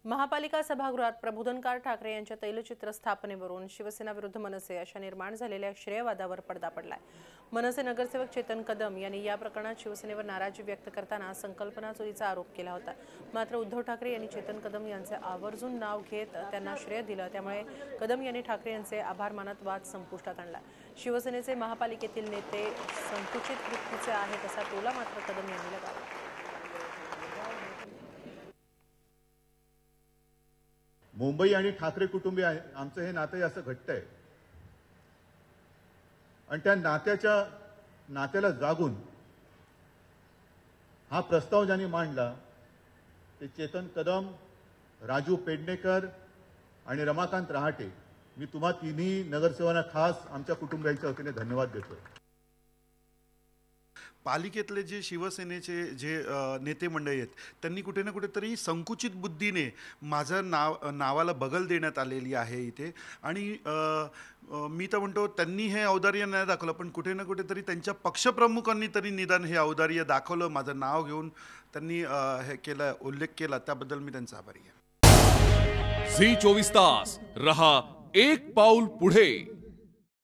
महापालिका सभागृहात प्रबोधनकार ठाकरे यांच्या तैलचित्र स्थापनेवरून शिवसेना विरुद्ध मनसे अशा निर्माण झालेल्या श्रेयवादावर पडदा पडलाय। मनसे नगरसेवक चेतन कदम यांनी या प्रकरणात शिवसेनेवर नाराजी व्यक्त करताना संकल्पना चोरीचा आरोप केला होता। मात्र उद्धव ठाकरे यांनी चेतन कदम यांचे आवर्जून नाव घेत त्यांना श्रेय दिलं, त्यामुळे कदम यांनी ठाकरे यांचे आभार मानत वाद संपुष्टात आणला। शिवसेनेचे महापालिकेतील नेते संकुचित वृत्तीचे आहेत असा टोला मात्र कदम यांनी लगावला। मुंबई आणि ठाकरे कुटुंबीय आमचं हे नातं असं घट्ट आहे आणि त्या नात्याला जागून हा प्रस्ताव ज्यांनी मांडला ते चेतन कदम, राजू पेडणेकर आणि रमाकांत रहाटे। मी तुम्हा तिन्ही नगरसेवकांना खास आमच्या कुटुंबियांच्या वतीने धन्यवाद देतो। पालिकेतले जे शिवसेनेचे जे नेते मंडळी आहेत त्यांनी कुठे ना कुठेतरी संकुचित बुद्धीने माझं नावाला बगल देण्यात आलेली आहे इथे। आणि मी तर म्हणतो त्यांनी हे औदार्य नाही दाखवलं, पण कुठे ना कुठेतरी त्यांच्या पक्षप्रमुखांनी तरी निदान हे औदार्य दाखवलं। माझं नाव घेऊन त्यांनी हे केलं, उल्लेख केला, त्याबद्दल मी त्यांचा आभारी आहे। झी 24 तास रहा एक पाऊल पुढे।